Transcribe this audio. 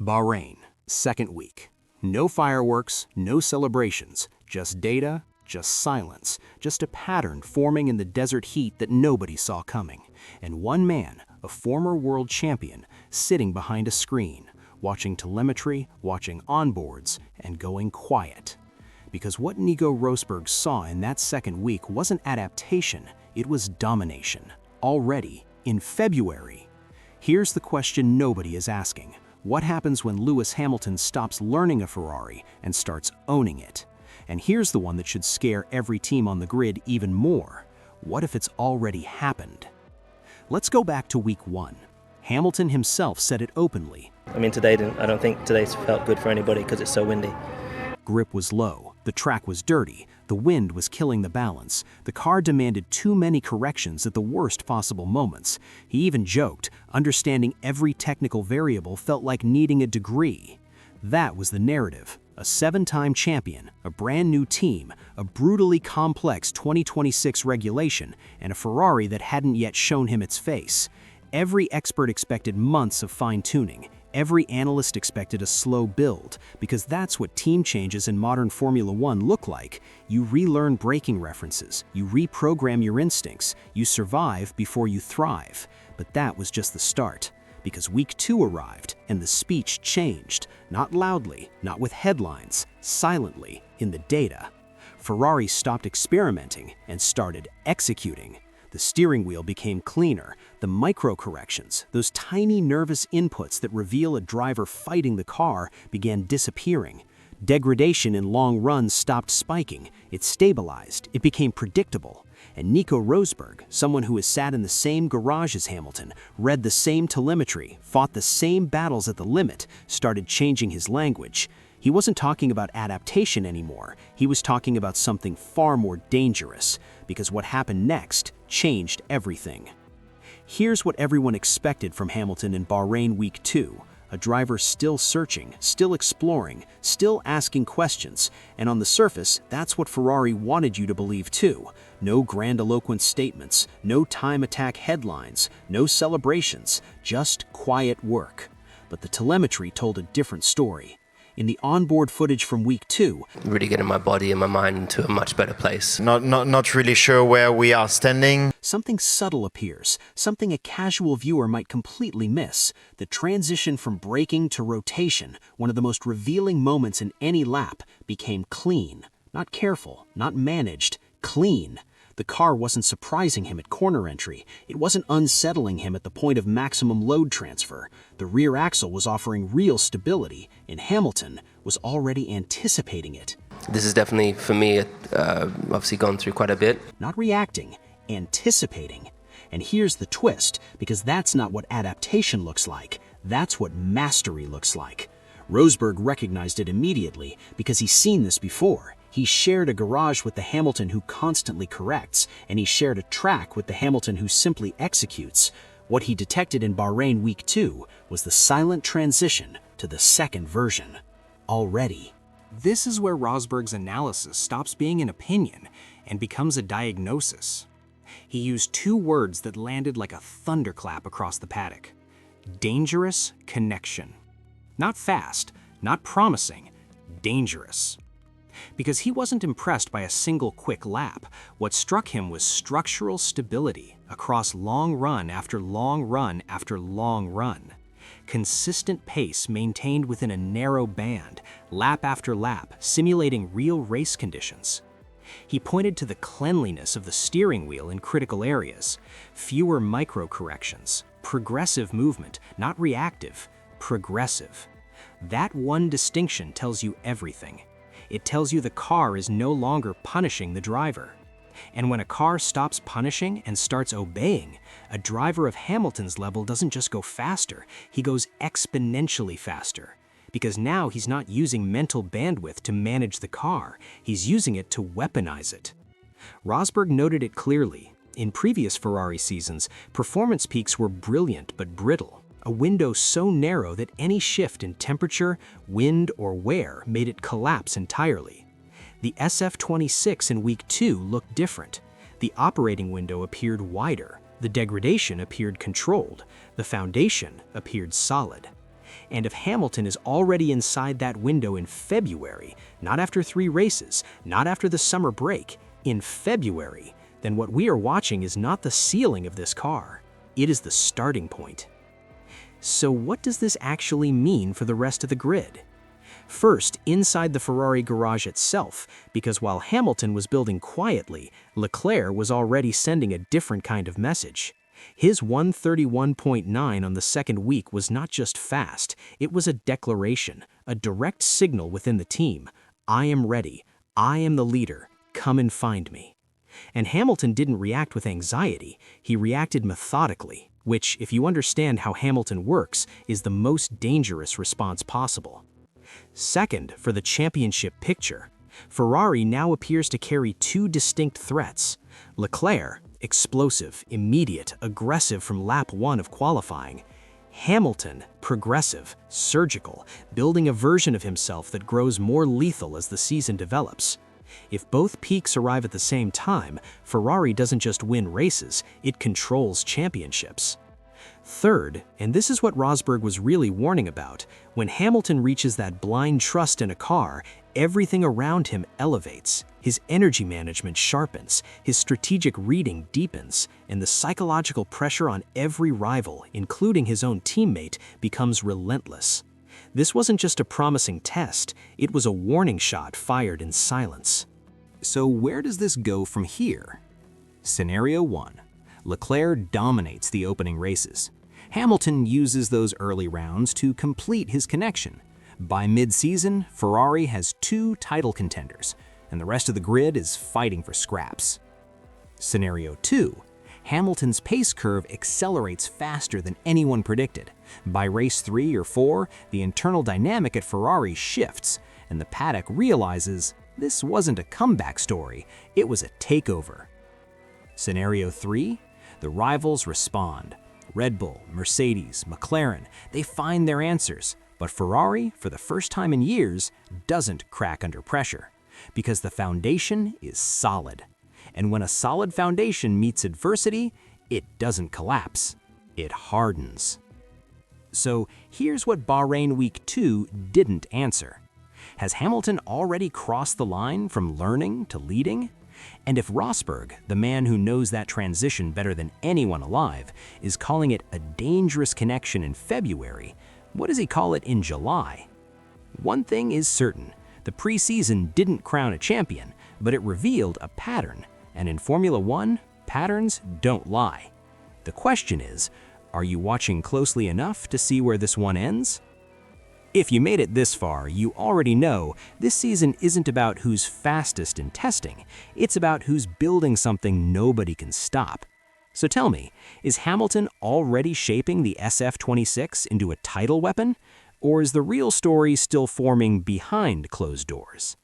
Bahrain, second week. No fireworks, no celebrations, just data, just silence, just a pattern forming in the desert heat that nobody saw coming. And one man, a former world champion, sitting behind a screen, watching telemetry, watching onboards, and going quiet. Because what Nico Rosberg saw in that second week wasn't adaptation, it was domination. Already, in February. Here's the question nobody is asking. What happens when Lewis Hamilton stops learning a Ferrari and starts owning it? And here's the one that should scare every team on the grid even more. What if it's already happened? Let's go back to week 1. Hamilton himself said it openly. I don't think today's felt good for anybody because it's so windy. Grip was low, the track was dirty, the wind was killing the balance, the car demanded too many corrections at the worst possible moments. He even joked, understanding every technical variable felt like needing a degree. That was the narrative. A 7-time champion, a brand new team, a brutally complex 2026 regulation, and a Ferrari that hadn't yet shown him its face. Every expert expected months of fine-tuning. Every analyst expected a slow build, because that's what team changes in modern Formula One look like. You relearn braking references, you reprogram your instincts, you survive before you thrive. But that was just the start, because week 2 arrived and the speech changed, not loudly, not with headlines, silently, in the data. Ferrari stopped experimenting and started executing. The steering wheel became cleaner. The micro-corrections, those tiny nervous inputs that reveal a driver fighting the car, began disappearing. Degradation in long runs stopped spiking. It stabilized. It became predictable. And Nico Rosberg, someone who has sat in the same garage as Hamilton, read the same telemetry, fought the same battles at the limit, started changing his language. He wasn't talking about adaptation anymore. He was talking about something far more dangerous, because what happened next changed everything. Here's what everyone expected from Hamilton in Bahrain week 2. A driver still searching, still exploring, still asking questions. And on the surface, that's what Ferrari wanted you to believe too. No grandiloquent statements, no time attack headlines, no celebrations, just quiet work. But the telemetry told a different story. In the onboard footage from week 2, really getting my body and my mind into a much better place. Not really sure where we are standing. Something subtle appears, something a casual viewer might completely miss. The transition from braking to rotation, one of the most revealing moments in any lap, became clean. Not careful, not managed, clean. The car wasn't surprising him at corner entry. It wasn't unsettling him at the point of maximum load transfer. The rear axle was offering real stability, and Hamilton was already anticipating it. This is definitely, for me, obviously gone through quite a bit. Not reacting, anticipating. And here's the twist, because that's not what adaptation looks like. That's what mastery looks like. Rosberg recognized it immediately because he's seen this before. He shared a garage with the Hamilton who constantly corrects, and he shared a track with the Hamilton who simply executes. What he detected in Bahrain week 2 was the silent transition to the second version. Already. This is where Rosberg's analysis stops being an opinion and becomes a diagnosis. He used 2 words that landed like a thunderclap across the paddock. Dangerous connection. Not fast, not promising, dangerous. Because he wasn't impressed by a single quick lap. What struck him was structural stability across long run after long run after long run. Consistent pace maintained within a narrow band, lap after lap, simulating real race conditions. He pointed to the cleanliness of the steering wheel in critical areas, fewer micro-corrections, progressive movement, not reactive, progressive. That one distinction tells you everything. It tells you the car is no longer punishing the driver. And when a car stops punishing and starts obeying, a driver of Hamilton's level doesn't just go faster, he goes exponentially faster. Because now he's not using mental bandwidth to manage the car, he's using it to weaponize it. Rosberg noted it clearly. In previous Ferrari seasons, performance peaks were brilliant but brittle. A window so narrow that any shift in temperature, wind, or wear made it collapse entirely. The SF26 in week 2 looked different. The operating window appeared wider, the degradation appeared controlled, the foundation appeared solid. And if Hamilton is already inside that window in February, not after 3 races, not after the summer break, in February, then what we are watching is not the ceiling of this car. It is the starting point. So what does this actually mean for the rest of the grid? First, inside the Ferrari garage itself, because while Hamilton was building quietly, Leclerc was already sending a different kind of message. His 131.9 on the second week was not just fast, it was a declaration, a direct signal within the team. I am ready. I am the leader. Come and find me. And Hamilton didn't react with anxiety, he reacted methodically, which, if you understand how Hamilton works, is the most dangerous response possible. Second, for the championship picture, Ferrari now appears to carry 2 distinct threats. Leclerc, explosive, immediate, aggressive from lap 1 of qualifying. Hamilton, progressive, surgical, building a version of himself that grows more lethal as the season develops. If both peaks arrive at the same time, Ferrari doesn't just win races, it controls championships. Third, and this is what Rosberg was really warning about, when Hamilton reaches that blind trust in a car, everything around him elevates, his energy management sharpens, his strategic reading deepens, and the psychological pressure on every rival, including his own teammate, becomes relentless. This wasn't just a promising test, it was a warning shot fired in silence. So where does this go from here? Scenario 1. Leclerc dominates the opening races. Hamilton uses those early rounds to complete his connection. By mid-season, Ferrari has 2 title contenders, and the rest of the grid is fighting for scraps. Scenario 2. Hamilton's pace curve accelerates faster than anyone predicted. By race 3 or 4, the internal dynamic at Ferrari shifts, and the paddock realizes this wasn't a comeback story, it was a takeover. Scenario 3. The rivals respond. Red Bull, Mercedes, McLaren, they find their answers, but Ferrari, for the first time in years, doesn't crack under pressure, because the foundation is solid. And when a solid foundation meets adversity, it doesn't collapse, it hardens. So here's what Bahrain Week 2 didn't answer. Has Hamilton already crossed the line from learning to leading? And if Rosberg, the man who knows that transition better than anyone alive, is calling it a dangerous connection in February, what does he call it in July? One thing is certain, the preseason didn't crown a champion, but it revealed a pattern, and in Formula One, patterns don't lie. The question is, are you watching closely enough to see where this one ends? If you made it this far, you already know this season isn't about who's fastest in testing, it's about who's building something nobody can stop. So tell me, is Hamilton already shaping the SF26 into a title weapon? Or is the real story still forming behind closed doors?